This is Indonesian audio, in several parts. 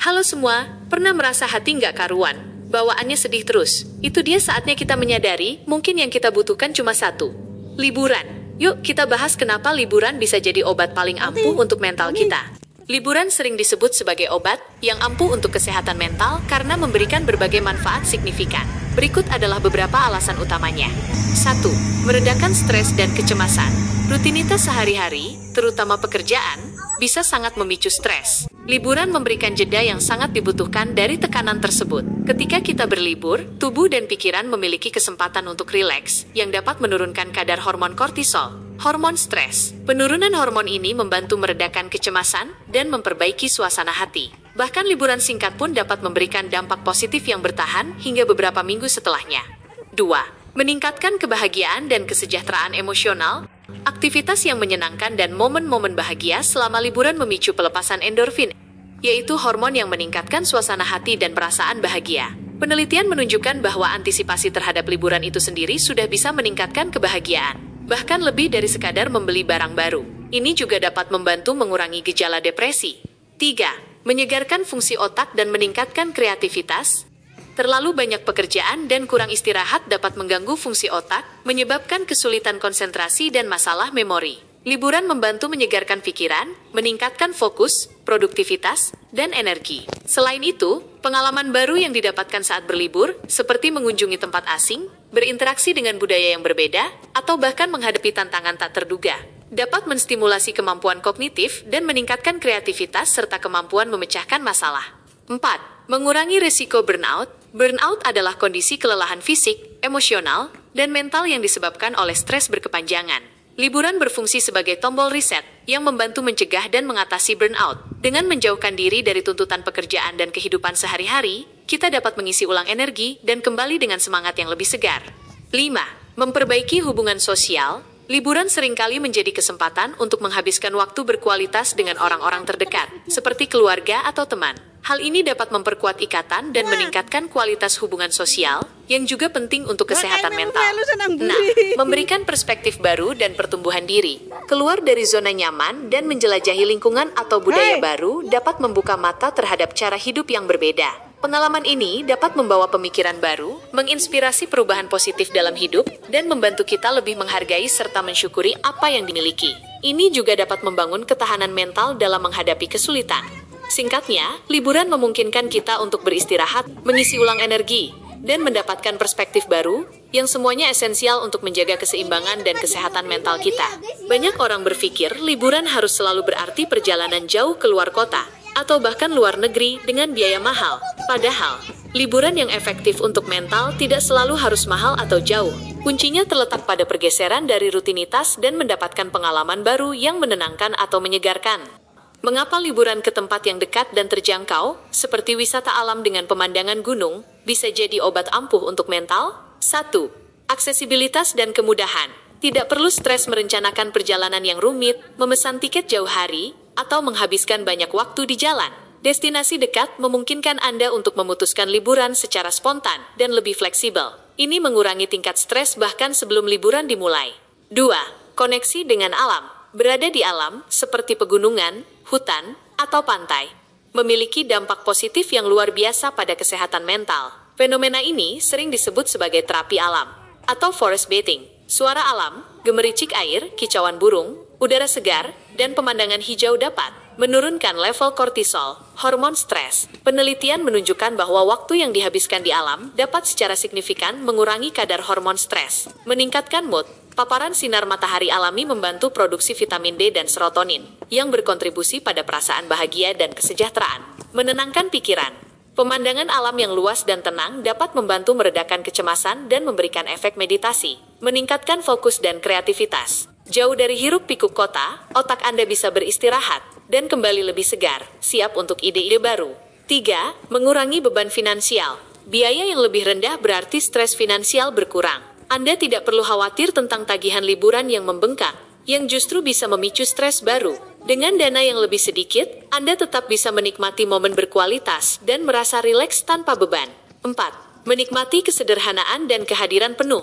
Halo semua, pernah merasa hati nggak karuan? Bawaannya sedih terus. Itu dia saatnya kita menyadari, mungkin yang kita butuhkan cuma satu. Liburan. Yuk kita bahas kenapa liburan bisa jadi obat paling ampuh untuk mental kita. Liburan sering disebut sebagai obat yang ampuh untuk kesehatan mental karena memberikan berbagai manfaat signifikan. Berikut adalah beberapa alasan utamanya. 1. Meredakan stres dan kecemasan. Rutinitas sehari-hari, terutama pekerjaan, bisa sangat memicu stres. Liburan memberikan jeda yang sangat dibutuhkan dari tekanan tersebut. Ketika kita berlibur, tubuh dan pikiran memiliki kesempatan untuk rileks, yang dapat menurunkan kadar hormon kortisol, hormon stres. Penurunan hormon ini membantu meredakan kecemasan dan memperbaiki suasana hati. Bahkan liburan singkat pun dapat memberikan dampak positif yang bertahan hingga beberapa minggu setelahnya. 2. Meningkatkan kebahagiaan dan kesejahteraan emosional. Aktivitas yang menyenangkan dan momen-momen bahagia selama liburan memicu pelepasan endorfin, yaitu hormon yang meningkatkan suasana hati dan perasaan bahagia. Penelitian menunjukkan bahwa antisipasi terhadap liburan itu sendiri sudah bisa meningkatkan kebahagiaan, bahkan lebih dari sekadar membeli barang baru. Ini juga dapat membantu mengurangi gejala depresi. 3. Menyegarkan fungsi otak dan meningkatkan kreativitas. Terlalu banyak pekerjaan dan kurang istirahat dapat mengganggu fungsi otak, menyebabkan kesulitan konsentrasi dan masalah memori. Liburan membantu menyegarkan pikiran, meningkatkan fokus, produktivitas, dan energi. Selain itu, pengalaman baru yang didapatkan saat berlibur, seperti mengunjungi tempat asing, berinteraksi dengan budaya yang berbeda, atau bahkan menghadapi tantangan tak terduga, dapat menstimulasi kemampuan kognitif dan meningkatkan kreativitas serta kemampuan memecahkan masalah. 4. Mengurangi risiko burnout. Burnout adalah kondisi kelelahan fisik, emosional, dan mental yang disebabkan oleh stres berkepanjangan. Liburan berfungsi sebagai tombol reset yang membantu mencegah dan mengatasi burnout. Dengan menjauhkan diri dari tuntutan pekerjaan dan kehidupan sehari-hari, kita dapat mengisi ulang energi dan kembali dengan semangat yang lebih segar. 5. Memperbaiki hubungan sosial. Liburan seringkali menjadi kesempatan untuk menghabiskan waktu berkualitas dengan orang-orang terdekat, seperti keluarga atau teman. Hal ini dapat memperkuat ikatan dan meningkatkan kualitas hubungan sosial, yang juga penting untuk kesehatan mental. Nah, memberikan perspektif baru dan pertumbuhan diri. Keluar dari zona nyaman dan menjelajahi lingkungan atau budaya baru dapat membuka mata terhadap cara hidup yang berbeda. Pengalaman ini dapat membawa pemikiran baru, menginspirasi perubahan positif dalam hidup, dan membantu kita lebih menghargai serta mensyukuri apa yang dimiliki. Ini juga dapat membangun ketahanan mental dalam menghadapi kesulitan. Singkatnya, liburan memungkinkan kita untuk beristirahat, mengisi ulang energi, dan mendapatkan perspektif baru, yang semuanya esensial untuk menjaga keseimbangan dan kesehatan mental kita. Banyak orang berpikir liburan harus selalu berarti perjalanan jauh ke luar kota, atau bahkan luar negeri dengan biaya mahal. Padahal, liburan yang efektif untuk mental tidak selalu harus mahal atau jauh. Kuncinya terletak pada pergeseran dari rutinitas dan mendapatkan pengalaman baru yang menenangkan atau menyegarkan. Mengapa liburan ke tempat yang dekat dan terjangkau, seperti wisata alam dengan pemandangan gunung, bisa jadi obat ampuh untuk mental? 1. Aksesibilitas dan kemudahan. Tidak perlu stres merencanakan perjalanan yang rumit, memesan tiket jauh hari, atau menghabiskan banyak waktu di jalan. Destinasi dekat memungkinkan Anda untuk memutuskan liburan secara spontan dan lebih fleksibel. Ini mengurangi tingkat stres bahkan sebelum liburan dimulai. 2. Koneksi dengan alam. Berada di alam, seperti pegunungan, hutan, atau pantai, memiliki dampak positif yang luar biasa pada kesehatan mental. Fenomena ini sering disebut sebagai terapi alam, atau forest bathing. Suara alam, gemericik air, kicauan burung, udara segar, dan pemandangan hijau dapat menurunkan level kortisol, hormon stres. Penelitian menunjukkan bahwa waktu yang dihabiskan di alam dapat secara signifikan mengurangi kadar hormon stres, meningkatkan mood. Paparan sinar matahari alami membantu produksi vitamin D dan serotonin, yang berkontribusi pada perasaan bahagia dan kesejahteraan. Menenangkan pikiran. Pemandangan alam yang luas dan tenang dapat membantu meredakan kecemasan dan memberikan efek meditasi, meningkatkan fokus dan kreativitas. Jauh dari hiruk-pikuk kota, otak Anda bisa beristirahat dan kembali lebih segar, siap untuk ide-ide baru. 3. Mengurangi beban finansial. Biaya yang lebih rendah berarti stres finansial berkurang. Anda tidak perlu khawatir tentang tagihan liburan yang membengkak, yang justru bisa memicu stres baru. Dengan dana yang lebih sedikit, Anda tetap bisa menikmati momen berkualitas dan merasa rileks tanpa beban. 4. Menikmati kesederhanaan dan kehadiran penuh.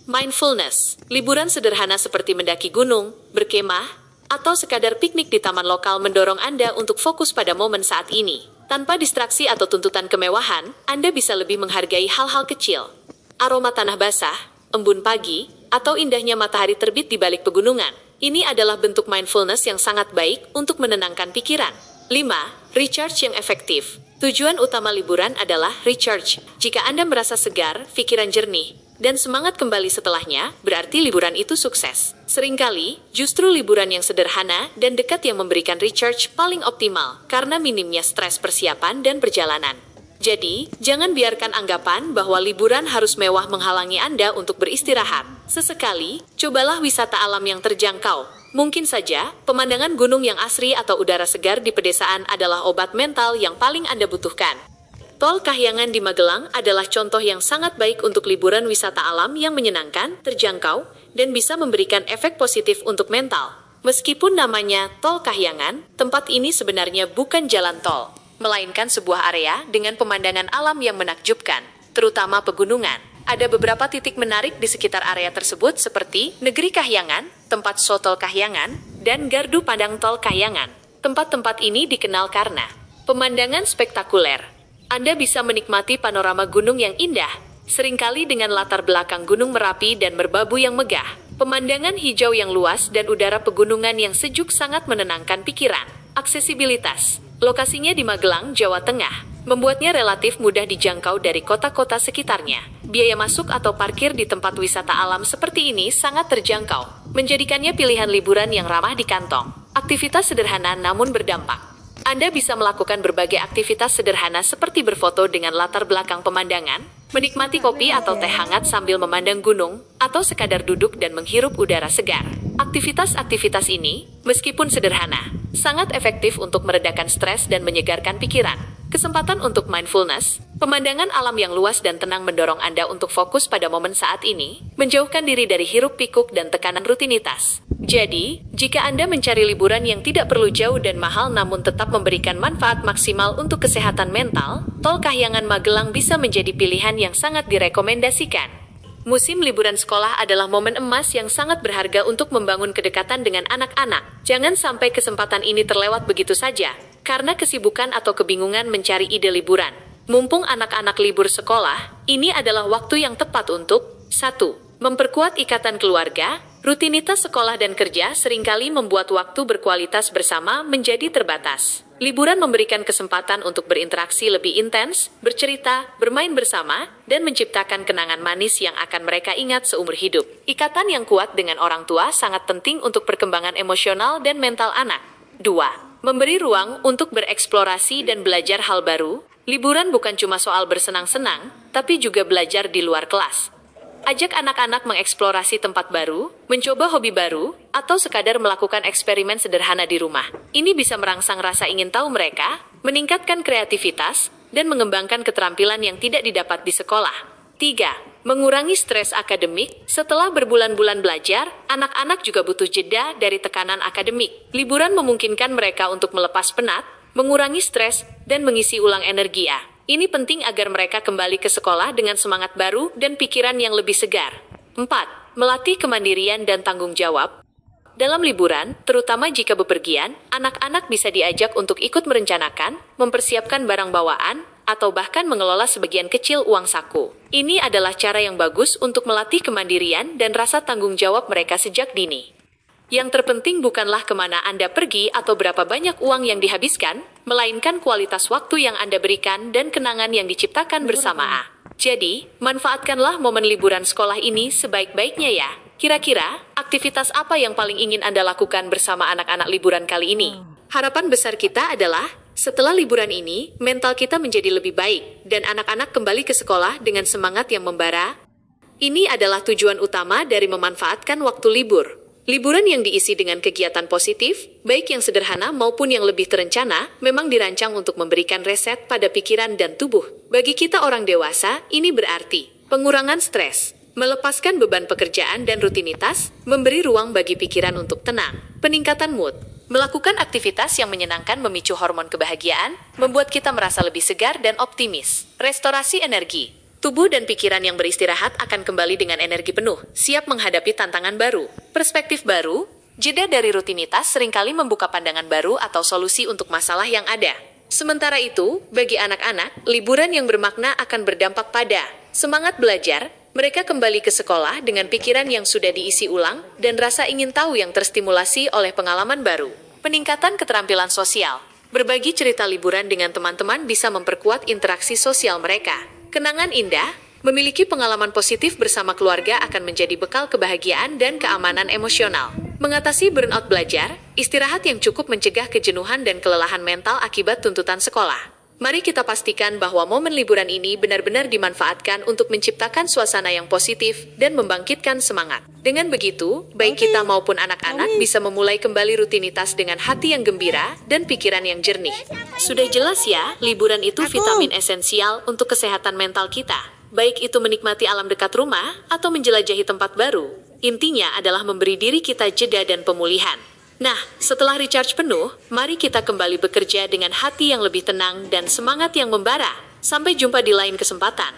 Mindfulness. Liburan sederhana seperti mendaki gunung, berkemah, atau sekadar piknik di taman lokal mendorong Anda untuk fokus pada momen saat ini. Tanpa distraksi atau tuntutan kemewahan, Anda bisa lebih menghargai hal-hal kecil. Aroma tanah basah, embun pagi, atau indahnya matahari terbit di balik pegunungan. Ini adalah bentuk mindfulness yang sangat baik untuk menenangkan pikiran. 5. Recharge yang efektif. Tujuan utama liburan adalah recharge. Jika Anda merasa segar, pikiran jernih, dan semangat kembali setelahnya, berarti liburan itu sukses. Seringkali, justru liburan yang sederhana dan dekat yang memberikan recharge paling optimal, karena minimnya stres persiapan dan perjalanan. Jadi, jangan biarkan anggapan bahwa liburan harus mewah menghalangi Anda untuk beristirahat. Sesekali, cobalah wisata alam yang terjangkau. Mungkin saja, pemandangan gunung yang asri atau udara segar di pedesaan adalah obat mental yang paling Anda butuhkan. Tol Kahyangan di Magelang adalah contoh yang sangat baik untuk liburan wisata alam yang menyenangkan, terjangkau, dan bisa memberikan efek positif untuk mental. Meskipun namanya Tol Kahyangan, tempat ini sebenarnya bukan jalan tol, melainkan sebuah area dengan pemandangan alam yang menakjubkan, terutama pegunungan. Ada beberapa titik menarik di sekitar area tersebut seperti Negeri Kahyangan, tempat Sotol Kahyangan, dan Gardu Pandang Tol Kahyangan. Tempat-tempat ini dikenal karena pemandangan spektakuler. Anda bisa menikmati panorama gunung yang indah, seringkali dengan latar belakang Gunung Merapi dan Merbabu yang megah. Pemandangan hijau yang luas dan udara pegunungan yang sejuk sangat menenangkan pikiran. Aksesibilitas. Lokasinya di Magelang, Jawa Tengah, membuatnya relatif mudah dijangkau dari kota-kota sekitarnya. Biaya masuk atau parkir di tempat wisata alam seperti ini sangat terjangkau, menjadikannya pilihan liburan yang ramah di kantong. Aktivitas sederhana namun berdampak. Anda bisa melakukan berbagai aktivitas sederhana seperti berfoto dengan latar belakang pemandangan, menikmati kopi atau teh hangat sambil memandang gunung, atau sekadar duduk dan menghirup udara segar. Aktivitas-aktivitas ini, meskipun sederhana, sangat efektif untuk meredakan stres dan menyegarkan pikiran. Kesempatan untuk mindfulness, pemandangan alam yang luas dan tenang mendorong Anda untuk fokus pada momen saat ini, menjauhkan diri dari hiruk-pikuk dan tekanan rutinitas. Jadi, jika Anda mencari liburan yang tidak perlu jauh dan mahal namun tetap memberikan manfaat maksimal untuk kesehatan mental, Tol Kahyangan Magelang bisa menjadi pilihan yang sangat direkomendasikan. Musim liburan sekolah adalah momen emas yang sangat berharga untuk membangun kedekatan dengan anak-anak. Jangan sampai kesempatan ini terlewat begitu saja, karena kesibukan atau kebingungan mencari ide liburan. Mumpung anak-anak libur sekolah, ini adalah waktu yang tepat untuk 1. Memperkuat ikatan keluarga. Rutinitas sekolah dan kerja seringkali membuat waktu berkualitas bersama menjadi terbatas. Liburan memberikan kesempatan untuk berinteraksi lebih intens, bercerita, bermain bersama, dan menciptakan kenangan manis yang akan mereka ingat seumur hidup. Ikatan yang kuat dengan orang tua sangat penting untuk perkembangan emosional dan mental anak. 2. Memberi ruang untuk bereksplorasi dan belajar hal baru. Liburan bukan cuma soal bersenang-senang, tapi juga belajar di luar kelas. Ajak anak-anak mengeksplorasi tempat baru, mencoba hobi baru, atau sekadar melakukan eksperimen sederhana di rumah. Ini bisa merangsang rasa ingin tahu mereka, meningkatkan kreativitas, dan mengembangkan keterampilan yang tidak didapat di sekolah. 3. Mengurangi stres akademik. Setelah berbulan-bulan belajar, anak-anak juga butuh jeda dari tekanan akademik. Liburan memungkinkan mereka untuk melepas penat, mengurangi stres, dan mengisi ulang energi. Ini penting agar mereka kembali ke sekolah dengan semangat baru dan pikiran yang lebih segar. 4. Melatih kemandirian dan tanggung jawab. Dalam liburan, terutama jika bepergian, anak-anak bisa diajak untuk ikut merencanakan, mempersiapkan barang bawaan, atau bahkan mengelola sebagian kecil uang saku. Ini adalah cara yang bagus untuk melatih kemandirian dan rasa tanggung jawab mereka sejak dini. Yang terpenting bukanlah kemana Anda pergi atau berapa banyak uang yang dihabiskan, melainkan kualitas waktu yang Anda berikan dan kenangan yang diciptakan bersama. Jadi, manfaatkanlah momen liburan sekolah ini sebaik-baiknya ya. Kira-kira, aktivitas apa yang paling ingin Anda lakukan bersama anak-anak liburan kali ini? Harapan besar kita adalah, setelah liburan ini, mental kita menjadi lebih baik, dan anak-anak kembali ke sekolah dengan semangat yang membara. Ini adalah tujuan utama dari memanfaatkan waktu libur. Liburan yang diisi dengan kegiatan positif, baik yang sederhana maupun yang lebih terencana, memang dirancang untuk memberikan reset pada pikiran dan tubuh. Bagi kita orang dewasa, ini berarti pengurangan stres, melepaskan beban pekerjaan dan rutinitas, memberi ruang bagi pikiran untuk tenang, peningkatan mood, melakukan aktivitas yang menyenangkan memicu hormon kebahagiaan, membuat kita merasa lebih segar dan optimis, restorasi energi. Tubuh dan pikiran yang beristirahat akan kembali dengan energi penuh, siap menghadapi tantangan baru, perspektif baru, jeda dari rutinitas seringkali membuka pandangan baru atau solusi untuk masalah yang ada. Sementara itu, bagi anak-anak, liburan yang bermakna akan berdampak pada semangat belajar. Mereka kembali ke sekolah dengan pikiran yang sudah diisi ulang dan rasa ingin tahu yang terstimulasi oleh pengalaman baru. Peningkatan keterampilan sosial. Berbagi cerita liburan dengan teman-teman bisa memperkuat interaksi sosial mereka. Kenangan indah, memiliki pengalaman positif bersama keluarga akan menjadi bekal kebahagiaan dan keamanan emosional. Mengatasi burnout belajar, istirahat yang cukup mencegah kejenuhan dan kelelahan mental akibat tuntutan sekolah. Mari kita pastikan bahwa momen liburan ini benar-benar dimanfaatkan untuk menciptakan suasana yang positif dan membangkitkan semangat. Dengan begitu, baik kita maupun anak-anak bisa memulai kembali rutinitas dengan hati yang gembira dan pikiran yang jernih. Sudah jelas ya, liburan itu vitamin esensial untuk kesehatan mental kita. Baik itu menikmati alam dekat rumah atau menjelajahi tempat baru. Intinya adalah memberi diri kita jeda dan pemulihan. Nah, setelah recharge penuh, mari kita kembali bekerja dengan hati yang lebih tenang dan semangat yang membara. Sampai jumpa di lain kesempatan.